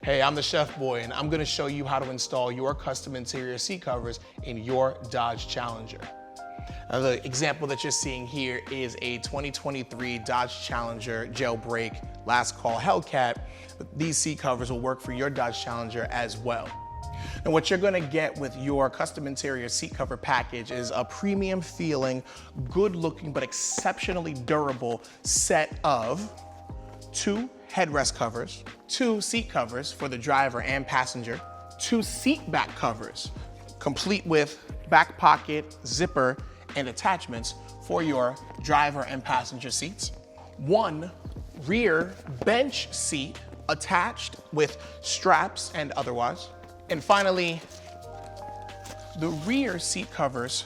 Hey, I'm the Chef Boy, and I'm gonna show you how to install your custom interior seat covers in your Dodge Challenger. Now, the example that you're seeing here is a 2023 Dodge Challenger jailbreak last call Hellcat. These seat covers will work for your Dodge Challenger as well. And what you're gonna get with your custom interior seat cover package is a premium feeling, good looking, but exceptionally durable set of 2 headrest covers, 2 seat covers for the driver and passenger, 2 seat back covers, complete with back pocket, zipper, and attachments for your driver and passenger seats, 1 rear bench seat attached with straps and otherwise, and finally, the rear seat covers,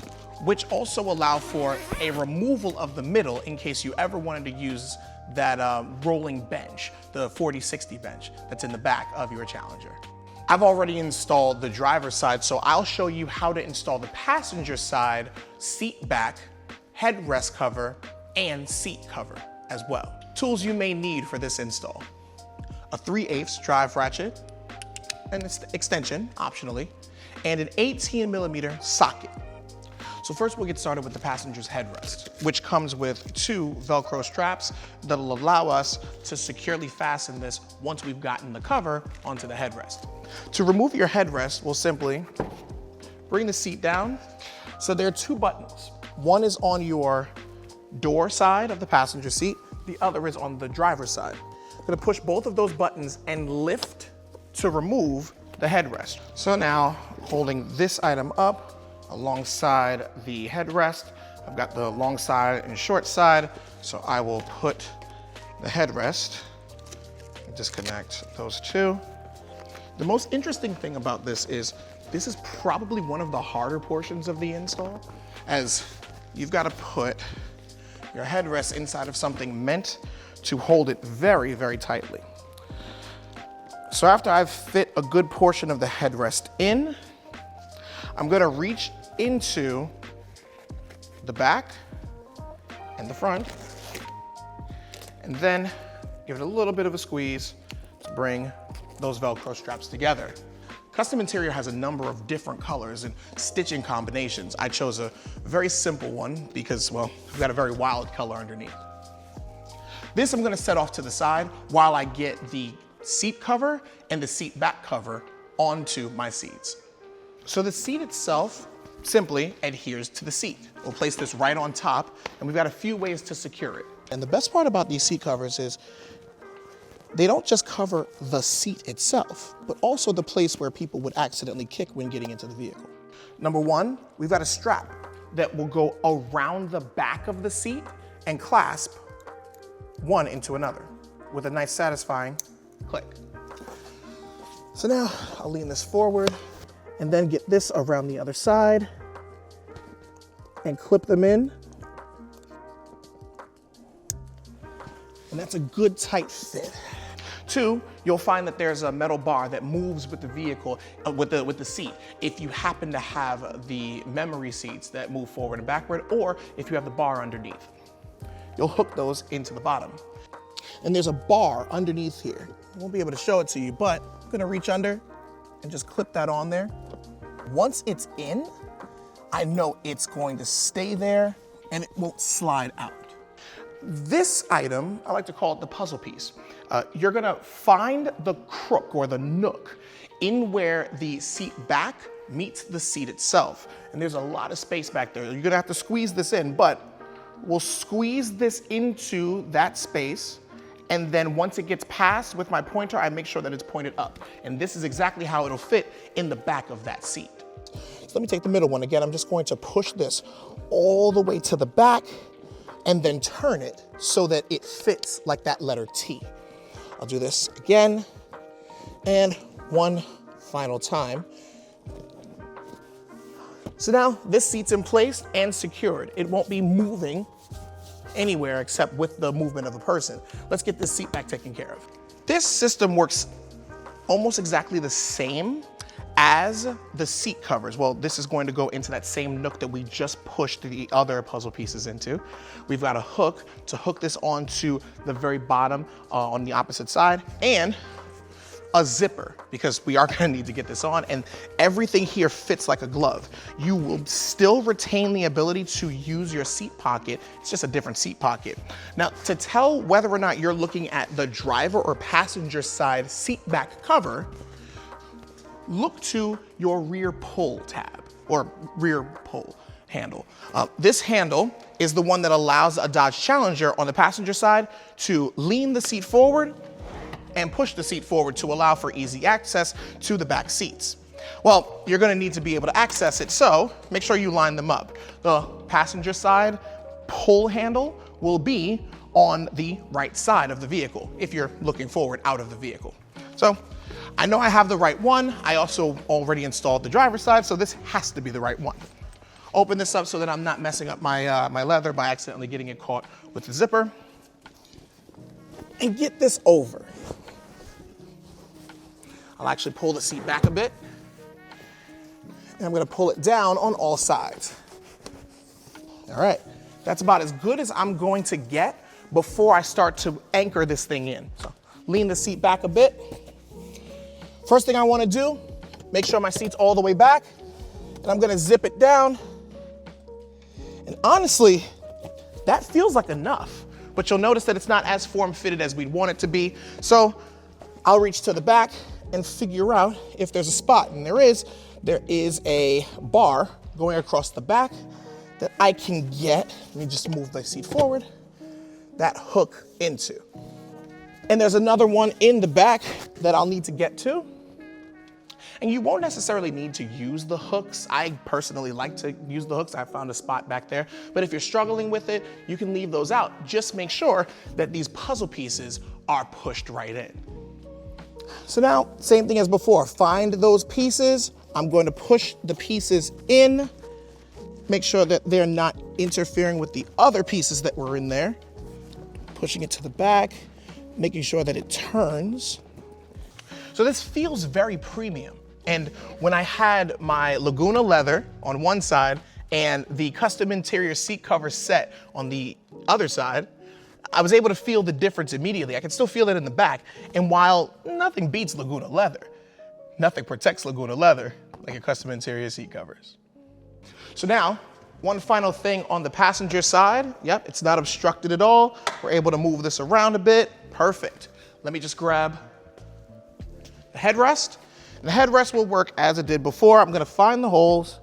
which also allow for a removal of the middle in case you ever wanted to use that rolling bench, the 40-60 bench that's in the back of your Challenger. I've already installed the driver's side, so I'll show you how to install the passenger side seat back, headrest cover, and seat cover as well. Tools you may need for this install: a 3/8 drive ratchet, an extension, optionally, and an 18mm socket. So first we'll get started with the passenger's headrest, which comes with 2 Velcro straps that'll allow us to securely fasten this once we've gotten the cover onto the headrest. To remove your headrest, we'll simply bring the seat down. So there are 2 buttons. One is on your door side of the passenger seat, the other is on the driver's side. I'm gonna push both of those buttons and lift to remove the headrest. So now, holding this item up alongside the headrest, I've got the long side and short side, so I will put the headrest, disconnect those 2. The most interesting thing about this is probably one of the harder portions of the install, as you've got to put your headrest inside of something meant to hold it very, very tightly. So after I've fit a good portion of the headrest in, I'm gonna reach into the back and the front, and then give it a little bit of a squeeze to bring those Velcro straps together. Custom Interior has a number of different colors and stitching combinations. I chose a very simple one because, well, we've got a very wild color underneath. This I'm gonna set off to the side while I get the seat cover and the seat back cover onto my seats. So the seat itself simply adheres to the seat. We'll place this right on top, and we've got a few ways to secure it. And the best part about these seat covers is they don't just cover the seat itself, but also the place where people would accidentally kick when getting into the vehicle. Number 1, we've got a strap that will go around the back of the seat and clasp one into another with a nice satisfying click. So now I'll lean this forward and then get this around the other side and clip them in. And that's a good tight fit. 2, you'll find that there's a metal bar that moves with the vehicle, with the seat. If you happen to have the memory seats that move forward and backward, or if you have the bar underneath, you'll hook those into the bottom. And there's a bar underneath here. I won't be able to show it to you, but I'm gonna reach under and just clip that on there. Once it's in, I know it's going to stay there and it won't slide out. This item, I like to call it the puzzle piece. You're gonna find the crook or the nook in where the seat back meets the seat itself. And there's a lot of space back there. You're gonna have to squeeze this in, but we'll squeeze this into that space. And then once it gets past with my pointer, I make sure that it's pointed up. And this is exactly how it'll fit in the back of that seat. So let me take the middle one again. I'm just going to push this all the way to the back and then turn it so that it fits like that letter T. I'll do this again and one final time. So now this seat's in place and secured. It won't be moving anywhere except with the movement of a person. Let's get this seat back taken care of. This system works almost exactly the same as the seat covers. Well, this is going to go into that same nook that we just pushed the other puzzle pieces into. We've got a hook to hook this onto the very bottom on the opposite side, and a zipper, because we are gonna need to get this on, and everything here fits like a glove. You will still retain the ability to use your seat pocket. It's just a different seat pocket. Now, to tell whether or not you're looking at the driver or passenger side seat back cover, look to your rear pull tab, or rear pull handle. This handle is the one that allows a Dodge Challenger on the passenger side to lean the seat forward and push the seat forward to allow for easy access to the back seats. Well, you're gonna need to be able to access it, so make sure you line them up. The passenger side pull handle will be on the right side of the vehicle if you're looking forward out of the vehicle. So I know I have the right one. I also already installed the driver's side, so this has to be the right one. Open this up so that I'm not messing up my, my leather by accidentally getting it caught with the zipper. And get this over. I'll actually pull the seat back a bit. And I'm gonna pull it down on all sides. All right, that's about as good as I'm going to get before I start to anchor this thing in. So lean the seat back a bit. First thing I wanna do, make sure my seat's all the way back, and I'm gonna zip it down. And honestly, that feels like enough, but you'll notice that it's not as form-fitted as we'd want it to be. So I'll reach to the back and figure out if there's a spot, and there is a bar going across the back that I can get, let me just move my seat forward, that hook into. And there's another one in the back that I'll need to get to. And you won't necessarily need to use the hooks. I personally like to use the hooks. I found a spot back there. But if you're struggling with it, you can leave those out. Just make sure that these puzzle pieces are pushed right in. So now, same thing as before, find those pieces. I'm going to push the pieces in, make sure that they're not interfering with the other pieces that were in there. Pushing it to the back, making sure that it turns. So this feels very premium. And when I had my Laguna leather on one side and the custom interior seat cover set on the other side, I was able to feel the difference immediately. I could still feel it in the back. And while nothing beats Laguna leather, nothing protects Laguna leather like your custom interior seat covers. So now, one final thing on the passenger side. Yep, it's not obstructed at all. We're able to move this around a bit. Perfect. Let me just grab the headrest. And the headrest will work as it did before. I'm gonna find the holes.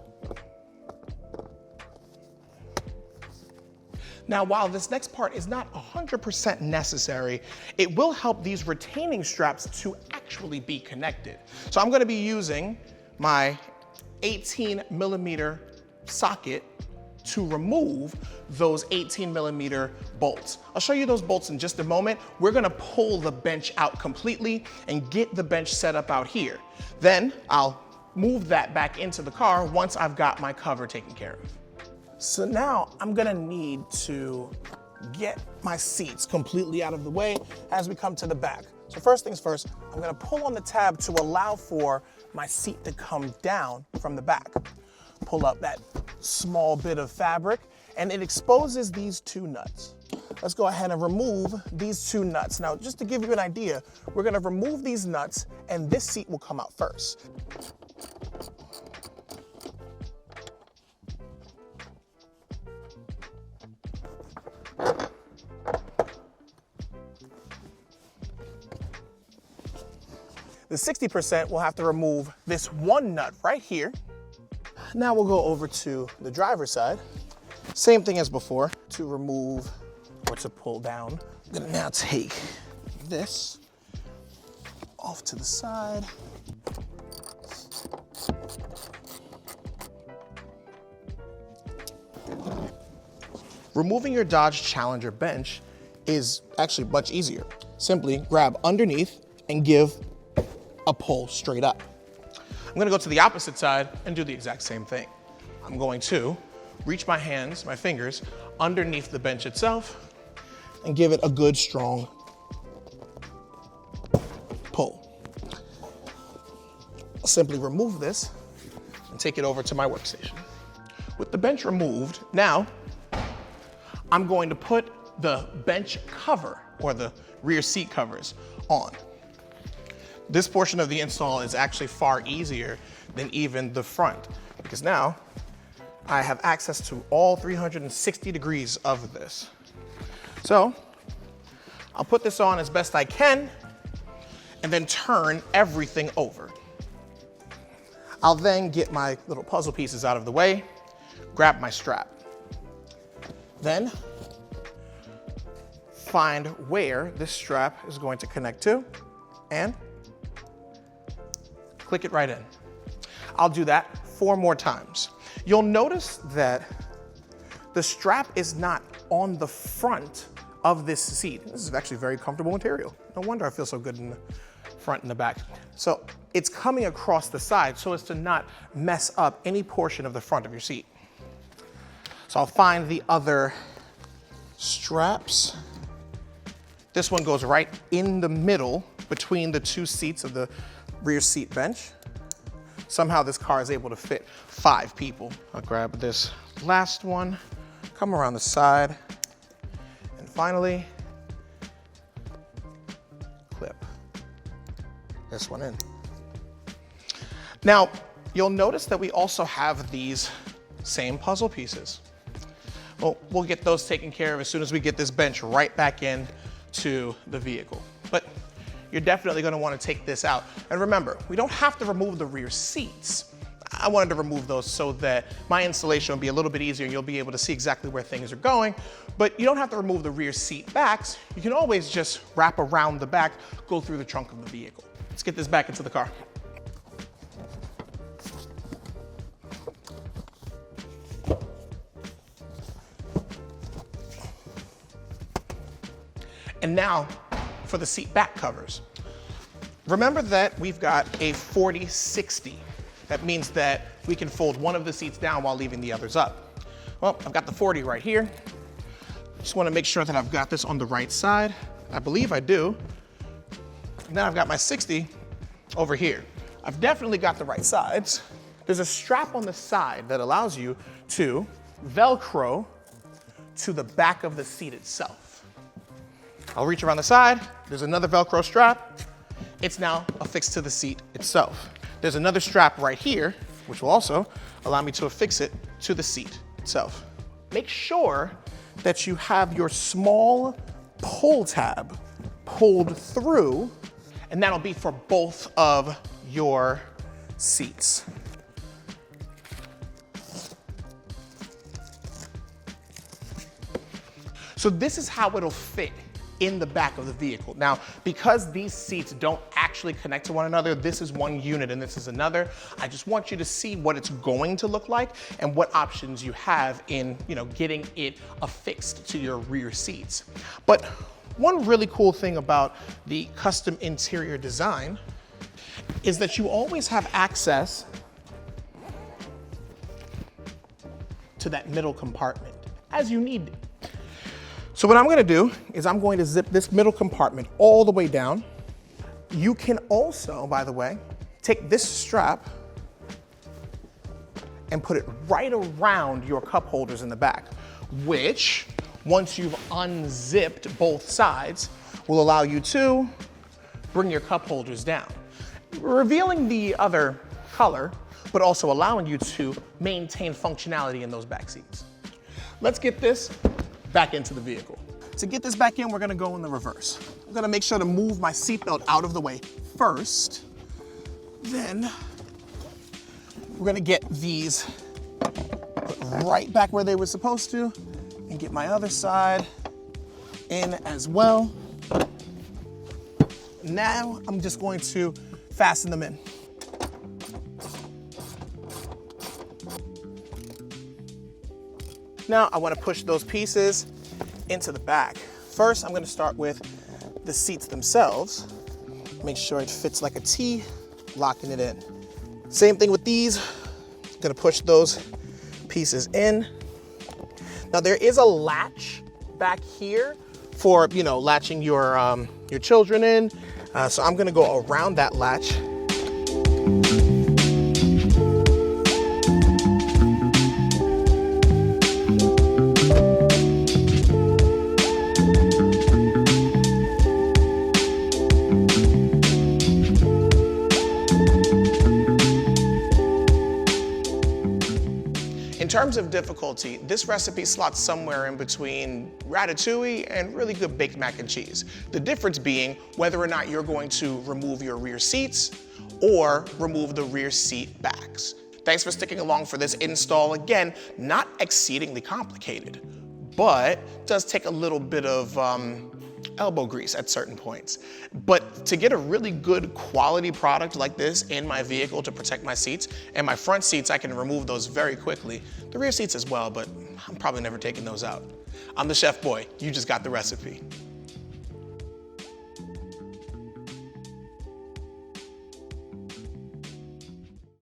Now, while this next part is not 100% necessary, it will help these retaining straps to actually be connected. So I'm gonna be using my 18mm socket to remove those 18mm bolts. I'll show you those bolts in just a moment. We're gonna pull the bench out completely and get the bench set up out here. Then I'll move that back into the car once I've got my cover taken care of. So now I'm gonna need to get my seats completely out of the way as we come to the back. So first things first, I'm gonna pull on the tab to allow for my seat to come down from the back. Pull up that small bit of fabric and it exposes these two nuts. Let's go ahead and remove these two nuts. Now, just to give you an idea, we're gonna remove these nuts and this seat will come out first. The 60% will have to remove this one nut right here. Now we'll go over to the driver's side. Same thing as before, to remove or to pull down. I'm gonna now take this off to the side. Removing your Dodge Challenger bench is actually much easier. Simply grab underneath and give a pull straight up. I'm gonna go to the opposite side and do the exact same thing. I'm going to reach my hands, my fingers, underneath the bench itself and give it a good strong pull. I'll simply remove this and take it over to my workstation. With the bench removed, now I'm going to put the bench cover or the rear seat covers on. This portion of the install is actually far easier than even the front, because now I have access to all 360 degrees of this. So I'll put this on as best I can and then turn everything over. I'll then get my little puzzle pieces out of the way, grab my strap. Then find where this strap is going to connect to and click it right in. I'll do that 4 more times. You'll notice that the strap is not on the front of this seat. This is actually very comfortable material. No wonder I feel so good in the front and the back. So it's coming across the side so as to not mess up any portion of the front of your seat. So I'll find the other straps. This one goes right in the middle between the 2 seats of the rear seat bench. Somehow this car is able to fit 5 people. I'll grab this last one, come around the side, and finally, clip this one in. Now, you'll notice that we also have these same puzzle pieces. Well, we'll get those taken care of as soon as we get this bench right back in to the vehicle. But you're definitely going to want to take this out. And remember, we don't have to remove the rear seats. I wanted to remove those so that my installation will be a little bit easier and you'll be able to see exactly where things are going. But you don't have to remove the rear seat backs. You can always just wrap around the back, go through the trunk of the vehicle. Let's get this back into the car. And now for the seat back covers. Remember that we've got a 40-60. That means that we can fold one of the seats down while leaving the others up. Well, I've got the 40 right here. Just want to make sure that I've got this on the right side. I believe I do. Now I've got my 60 over here. I've definitely got the right sides. There's a strap on the side that allows you to Velcro to the back of the seat itself. I'll reach around the side. There's another Velcro strap. It's now affixed to the seat itself. There's another strap right here, which will also allow me to affix it to the seat itself. Make sure that you have your small pull tab pulled through, and that'll be for both of your seats. So this is how it'll fit in the back of the vehicle. Now, because these seats don't actually connect to one another, this is one unit and this is another, I just want you to see what it's going to look like and what options you have in, getting it affixed to your rear seats. But one really cool thing about the custom interior design is that you always have access to that middle compartment as you need it. So what I'm going to do is I'm going to zip this middle compartment all the way down. You can also, by the way, take this strap and put it right around your cup holders in the back, which, once you've unzipped both sides, will allow you to bring your cup holders down, revealing the other color, but also allowing you to maintain functionality in those back seats. Let's get this back into the vehicle. To get this back in, we're gonna go in the reverse. I'm gonna make sure to move my seatbelt out of the way first. Then we're gonna get these put right back where they were supposed to and get my other side in as well. Now I'm just going to fasten them in. Now I want to push those pieces into the back. First, I'm going to start with the seats themselves. Make sure it fits like a T, locking it in. Same thing with these. Going to push those pieces in. Now there is a latch back here for, latching your children in. So I'm going to go around that latch. terms of difficulty, this recipe slots somewhere in between ratatouille and really good baked mac and cheese. The difference being whether or not you're going to remove your rear seats or remove the rear seat backs. Thanks for sticking along for this install. Again, not exceedingly complicated, but does take a little bit of elbow grease at certain points. But to get a really good quality product like this in my vehicle to protect my seats, and my front seats, I can remove those very quickly. The rear seats as well, but I'm probably never taking those out. I'm the Chef Boy. You just got the recipe.